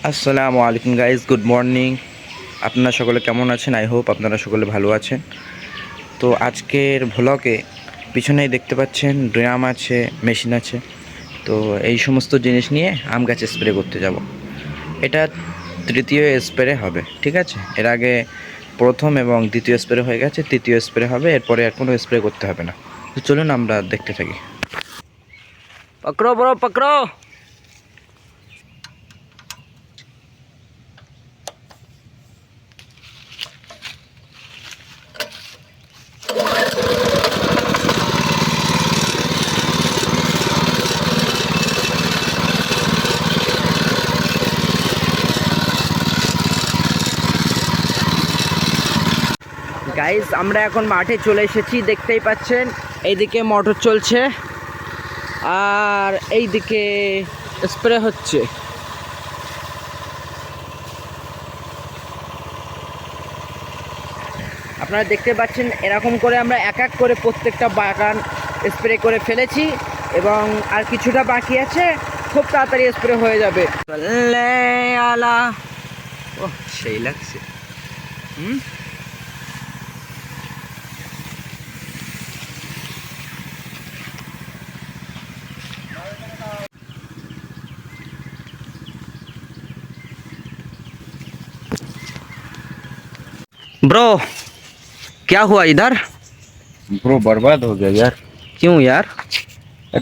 আসসালামু আলাইকুম guys, good morning. আপনারা সকলে কেমন আছেন? আই হোপ আপনারা সকলে ভালো আছেন। তো আজকের ভ্লগে পিছনেই দেখতে পাচ্ছেন ড্রাম আছে, মেশিন আছে। তো এই সমস্ত জিনিস নিয়ে আম গাছে স্প্রে করতে যাব। এটা তৃতীয় স্প্রে হবে, ঠিক আছে? এর আগে প্রথম এবং দ্বিতীয় স্প্রে হয়ে গেছে, তৃতীয় স্প্রে হবে। এরপরে আর কোনো স্প্রে করতে হবে না। তো চলুন আমরা দেখতে থাকি। পকড়ো বড় পকড়ো। গাইস, আমরা এখন মাঠে চলে এসেছি, দেখতেই পাচ্ছেন। এইদিকে মোটর চলছে আর এইদিকে স্প্রে হচ্ছে। আপনারা দেখতে পাচ্ছেন এরকম করে আমরা এক এক করে প্রত্যেকটা বাগান স্প্রে করে ফেলেছি এবং আর কিছুটা বাকি আছে। খুব তাড়াতাড়ি স্প্রে হয়ে যাবে। আলা ও সেই লাগছে। ब्रो, क्या हुआ इधर? ब्रो बर्बाद हो गया यार। क्यों यार?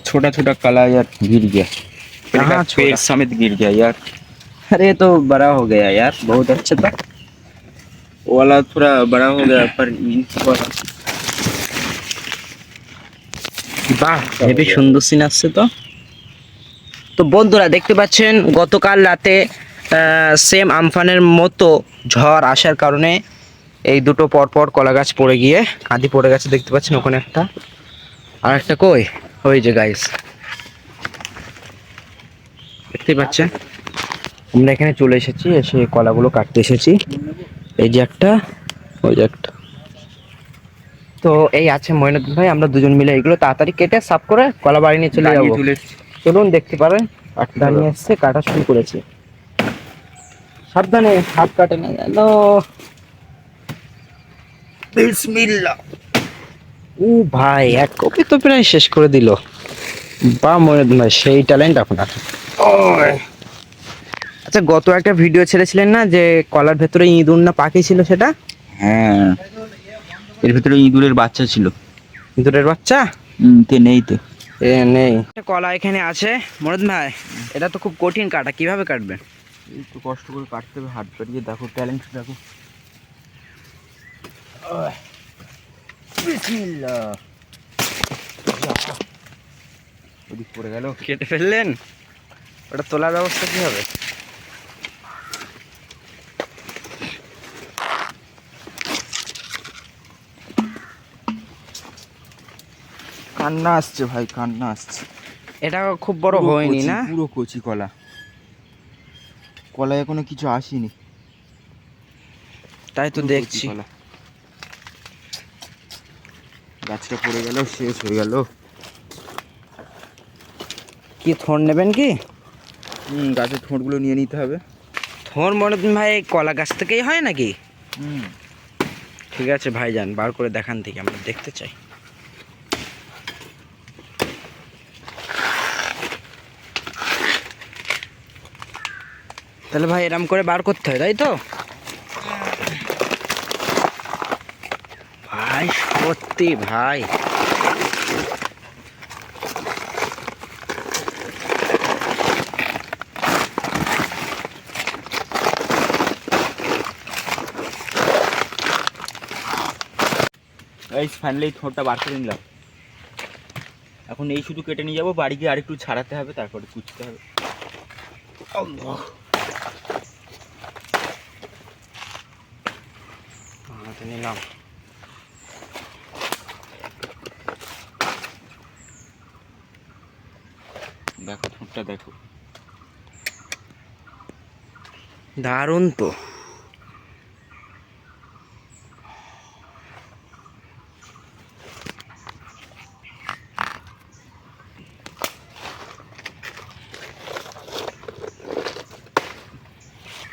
छोटा छोटा कला यार गिर गया। कहाँ पेड़ छोटा? समेत गिर गया यार। अरे तो बड़ा हो गया यार, बहुत अच्छा था। वो वाला थोड़ा बड़ा हो गया पर इनकी वाला বাহ, হেবি সুন্দর সিন আসছে। তো তো বন্ধুরা দেখতে পাচ্ছেন গতকাল রাতে সেম আমফানের মতো ঝড় আসার কারণে এই দুটো পরপর কলা গাছ পড়ে গিয়ে আদি পড়ে গেছে। দেখতে পাচ্ছেন ওখানে একটা, আর একটা কই, ওই যে গাইস দেখতে পাচ্ছেন। আমরা এখানে চলে এসেছি, এসে কলাগুলো কাটতে এসেছি। এই যে একটা, ওই যে একটা। তো এই আছে মইনুদ্দিন ভাই, আমরা দুজন মিলে এগুলো তাড়াতাড়ি কেটে সাফ করে কলা বাড়ি নিয়ে চলে যাবো। চলুন, দেখতে পারেন কাটতে নিয়ে এসছে, কাটা শুরু করেছে। সাবধানে, হাত কাটে না যেন। বিসমিল্লাহ। ও ভাই, এক কপি তো প্রায় শেষ করে দিল। বা মইনুদ্দিন ভাই, সেই ট্যালেন্ট আপনার। আচ্ছা, গত একটা ভিডিও ছেড়েছিলেন না যে কলার ভেতরে ইঁদুর না পাখি ছিল, সেটা? হ্যাঁ, এর ভিতরে ইঁদুরের বাচ্চা ছিল। ইঁদুরের বাচ্চা তে নেই তো। এ নেই। কলা এখানে আছে মইনুদ্দিন ভাই, এটা তো খুব কঠিন কাটা, কিভাবে কাটবেন? একটু কষ্ট করে কাটতে হবে, হাত পাড়িয়ে। দেখো ট্যালেন্ট, দেখো। বিসমিল্লাহ। ওদিক পড়ে গেল। কেটে ফেললেন? ওটা তোলার ব্যবস্থা কি হবে? কান্না আসছে ভাই, কান্না আসছে। এটা খুব বড় হয়নি না? পুরো কচি কলা, কলায় এখনো কিছু আসেনি। তাই তো দেখছি। গাছটা পড়ে গেল, শেষ হয়ে গেল। কি থোড় নেবেন কি? গাছের ঠোঁটগুলো নিয়ে নিতে হবে। থোড় মইনুদ্দিন ভাই কলা গাছ থেকেই হয় নাকি? ঠিক আছে ভাইজান, বার করে দেখান থেকে আমরা দেখতে চাই। তাহলে ভাই এরম করে বার করতে হয়, তাই তো? ভাই সত্যি ভাই, গাইস ফাইনালি ঠোঁটটা বার করে নিলাম। এখন এই শুধু কেটে নিয়ে যাবো বাড়ি গিয়ে, আরেকটু ছাড়াতে হবে, তারপরে কুচতে হবে। হাতে নিলাম। দেখো ঠোঁটটা দেখো, দারুণ তো।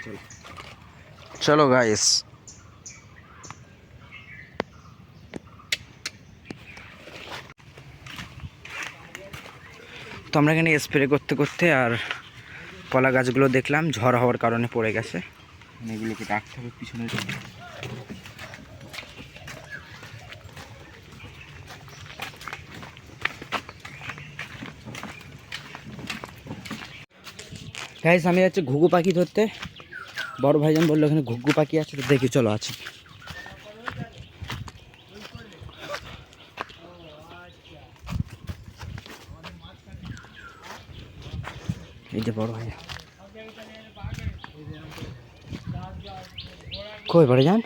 চলো চলো গাইস। তো আমরা এখানে স্প্রে করতে করতে আর কলা গাছগুলো দেখলাম ঝড় হওয়ার কারণে পড়ে গেছে। মানে এগুলোকে রাখতে হবে পিছনে। গাইস আমি যাচ্ছি ঘুঘু পাখি ধরতে। বড় ভাইজান বললো এখানে ঘুঘু পাখি আছে, তো দেখি চলো আছে। এই যে বড় ভাইয়া কই বড় যান।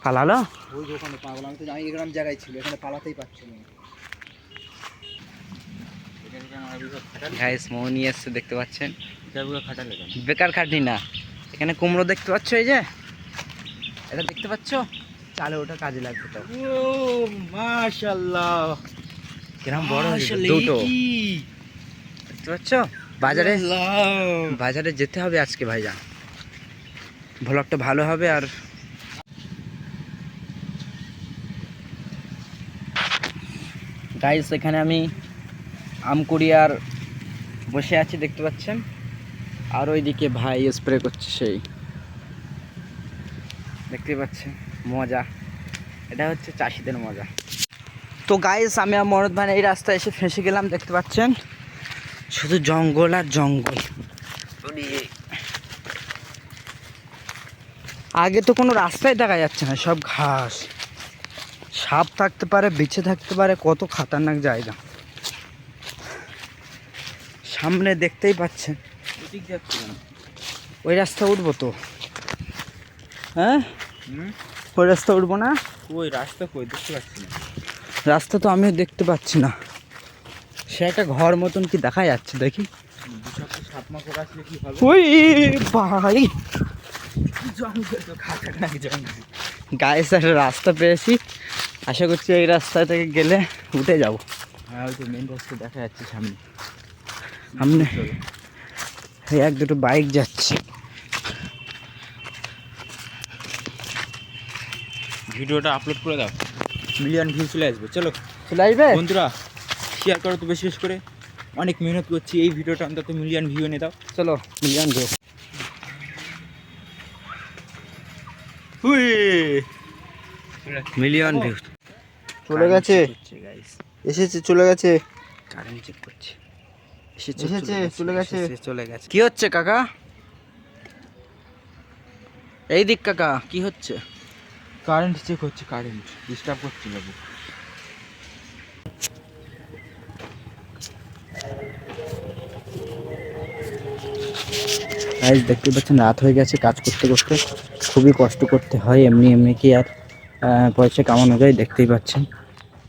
পালালো ওই যে ওখানে পাগল, আমি তো জানি এরকম জায়গায় ছিল, এখানে পালাতেই পারছিল না। গাইস মৌ নিয়ে এসছে দেখতে পাচ্ছেন। খাটালে কেন? বেকার খাটনি না, এখানে কুমড়ো দেখতে পাচ্ছ, এই যে এটা দেখতে পাচ্ছ, চালে ওটা কাজে লাগবে। তো ও মাশাআল্লাহ, কিরম বড় হয়েছে দুটো, দেখতে পাচ্ছ। বাজারে বাজারে যেতে হবে আজকে ভাইজান, ভ্লগটা ভালো হবে। আর গাইস এখানে আমি আমকুড়িয়ার বসে আছি দেখতে পাচ্ছেন, আর ওইদিকে ভাই স্প্রে করছে, সেই দেখতে পাচ্ছেন মজা। এটা হচ্ছে চাষিদের মজা। তো গাইস আমি আর মরদ ভাই এই রাস্তায় এসে ফেঁসে গেলাম, দেখতে পাচ্ছেন শুধু জঙ্গল আর জঙ্গল। আগে তো কোনো রাস্তায় দেখা যাচ্ছে না, সব ঘাস, সাপ থাকতে পারে, বিছে থাকতে পারে, কত খতরনাক জায়গা সামনে দেখতেই পাচ্ছেন। ওদিক যাচ্ছে কেন? ওই রাস্তা উঠবো তো, হ্যাঁ ওই রাস্তা উঠবো না। ওই রাস্তা কই দেখতে পাচ্ছি না। রাস্তা তো আমিও দেখতে পাচ্ছি না, সে একটা ঘর মতন কি দেখা যাচ্ছে, দেখি। বিষাক্ত সাপ মাকড় আসলে কি হবে? ওই ভাই জঙ্গল তো খাতারনাক জঙ্গল। গায়ে একটা রাস্তা পেয়েছি, আশা করছি এই রাস্তা থেকে গেলে উঠে যাব। হ্যাঁ ওই তো মেন রাস্তা দেখা যাচ্ছে সামনে। সামনে চলো। এই এক দুটো বাইক যাচ্ছে। ভিডিওটা আপলোড করে দাও, মিলিয়ন ভিউ চলে আসবে। চলো চলে আসবে বন্ধুরা, শেয়ার করো তো বেশি বেশি করে, অনেক মেহনত করছি এই ভিডিওটা অন্তত মিলিয়ন ভিউ এনে দাও। চলো মিলিয়ন ভিউ। মিলিয়ন ভিউ চলে গেছে, গাইস, এসেছে, চলে গেছে, কারেন্ট চেক করছে। এসেছে, চলে গেছে। চলে গেছে। কি হচ্ছে কাকা? এই দিক কাকা, কি হচ্ছে? কারেন্ট চেক হচ্ছে, কারেন্ট ডিস্টার্ব করছে বাবু। গাইস দেখতে পাচ্ছেন রাত হয়ে গেছে, কাজ করতে করতে খুবই কষ্ট করতে হয়, এমনি এমনি কি আর পয়সা কামানো যায়, দেখতেই পাচ্ছেন।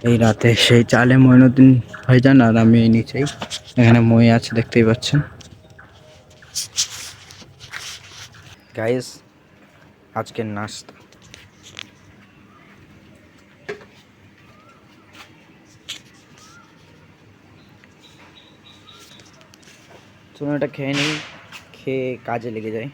এই রাতে সেই চালে মইনুদ্দিন ভাইজান আর আমি এই নিচেই, এখানে মই আছে দেখতেই পাচ্ছেন। গাইস আজকের নাস্তা, চলুন এটা খেয়ে নিই, খেয়ে কাজে লেগে যায়।